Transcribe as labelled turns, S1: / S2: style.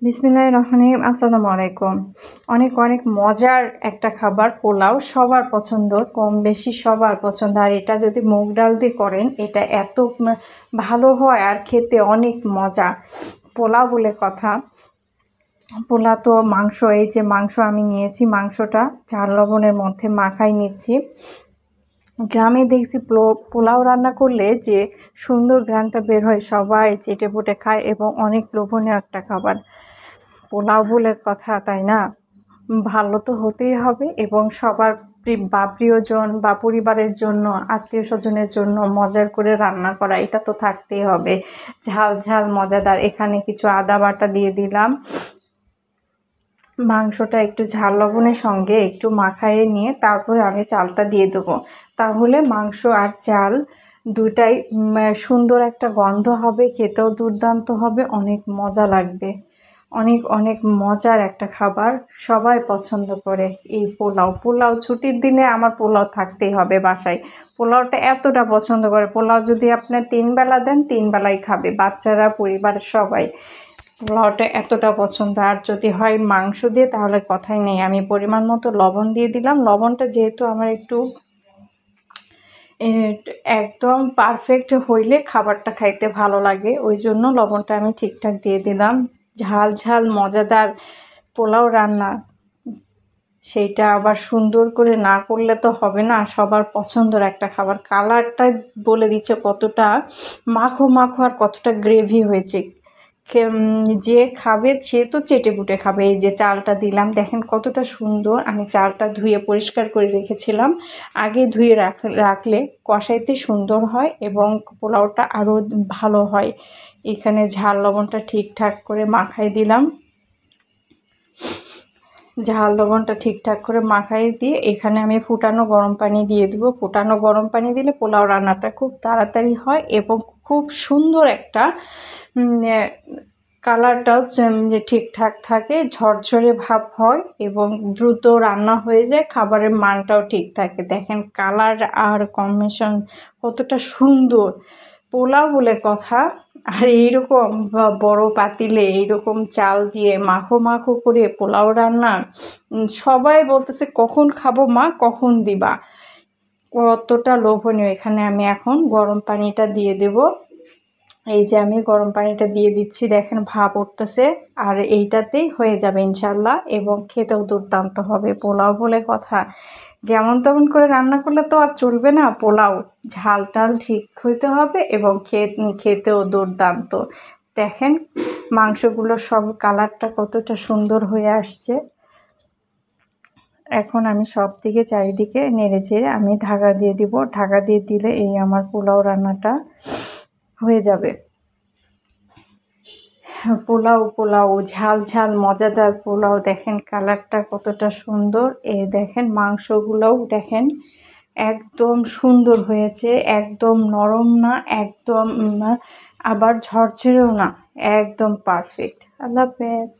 S1: বিসমিল্লাহির রহমানির রহিম। আসসালামু আলাইকুম। অনেক অনেক মজার একটা খাবার পোলাও, সবার পছন্দ, কম বেশি সবার পছন্দ। আর এটা যদি মুগ ডাল দিয়ে করেন এটা এত ভালো হয় আর খেতে অনেক মজা। পোলাও বলে কথা, পোলাও তো মাংস, এই যে মাংস আমি নিয়েছি, মাংসটা ঝাল লবণের মধ্যে মাখাই নিচ্ছি। গ্রামে দেখছি পোলাও রান্না করলে যে সুন্দর ঘ্রাণটা বের হয়, সবাই চেটেপুটে খায় এবং অনেক লোভনীয় একটা খাবার। পোলাও বলে কথা, তাই না? ভালো তো হতেই হবে এবং সবার প্রিয়জন বা পরিবারের জন্য, আত্মীয় স্বজনের জন্য মজার করে রান্না করা, এটা তো থাকতেই হবে। ঝাল ঝাল মজাদার। এখানে কিছু আদা বাটা দিয়ে দিলাম। মাংসটা একটু ঝাল লবণের সঙ্গে একটু মাখাইয়ে নিয়ে তারপরে আমি চালটা দিয়ে দেবো। তাহলে মাংস আর চাল দুটাই সুন্দর একটা গন্ধ হবে, খেতেও দুর্দান্ত হবে, অনেক মজা লাগবে। অনেক অনেক মজার একটা খাবার, সবাই পছন্দ করে এই পোলাও। ছুটির দিনে আমার পোলাও থাকতেই হবে বাসায়। পোলাওটা এতটা পছন্দ করে, পোলাও যদি আপনার 3 বেলা দেন 3 বেলাই খাবে, বাচ্চারা, পরিবারের সবাই। পোলাওটা এতটা পছন্দ। আর যদি হয় মাংস দিয়ে তাহলে কথাই নেই। আমি পরিমাণ মতো লবণ দিয়ে দিলাম। লবণটা যেহেতু আমার একটু একদম পারফেক্ট হইলে খাবারটা খাইতে ভালো লাগে, ওই জন্য লবণটা আমি ঠিকঠাক দিয়ে দিলাম। ঝাল ঝাল মজাদার পোলাও রান্না, সেইটা আবার সুন্দর করে না করলে তো হবে না। সবার পছন্দের একটা খাবার। কালারটা বলে দিচ্ছে কতটা মাখো মাখো আর কতটা গ্রেভি হয়েছে। যে খাবে সে তো চেটেপুটে খাবে। এই যে চালটা দিলাম, দেখেন কতটা সুন্দর। আমি চালটা ধুয়ে পরিষ্কার করে রেখেছিলাম। আগে ধুয়ে রাখলে কষাইতে সুন্দর হয় এবং পোলাওটা আরও ভালো হয়। এখানে ঝাল লবণটা ঠিকঠাক করে মাখাই দিলাম। ঝাল লবণটা ঠিকঠাক করে মাখাই দিয়ে এখানে আমি ফুটানো গরম পানি দিয়ে দেবো। ফুটানো গরম পানি দিলে পোলাও রান্নাটা খুব তাড়াতাড়ি হয় এবং খুব সুন্দর একটা কালারটাও ঠিকঠাক থাকে, ঝরঝরে ভাব হয় এবং দ্রুত রান্না হয়ে যায়, খাবারের মানটাও ঠিক থাকে। দেখেন কালার আর কম্বিনেশন কতটা সুন্দর। পোলাও বলে কথা। আর এইরকম বড় পাতিলে এইরকম চাল দিয়ে মাখো মাখো করে পোলাও রান্না, সবাই বলতেছে কখন খাবো মা, কখন দিবা। কতটা লোভনীয়। এখানে আমি এখন গরম পানিটা দিয়ে দেব। এই যে আমি গরম পানিটা দিয়ে দিচ্ছি, দেখেন ভাপ উঠতেছে। আর এইটাতেই হয়ে যাবে ইনশাল্লাহ এবং খেতেও দুর্দান্ত হবে। পোলাও বলে কথা, যেমন তেমন করে রান্না করলে তো আর চলবে না। পোলাও ঝাল টাল ঠিক হইতে হবে এবং খেতেও দুর্দান্ত। দেখেন মাংসগুলো সব কালারটা কতটা সুন্দর হয়ে আসছে। এখন আমি সব দিকে চারিদিকে নেড়ে চেড়ে আমি ঢাকা দিয়ে দিব। ঢাকা দিয়ে দিলে এই আমার পোলাও রান্নাটা হয়ে যাবে। পোলাও ঝাল ঝাল মজাদার পোলাও। দেখেন কালারটা কতটা সুন্দর। দেখেন মাংসগুলোও দেখেন একদম সুন্দর হয়েছে, একদম নরম না, একদম আবার ঝরঝরেও না, একদম পারফেক্ট। আল্লাহ হাফেজ।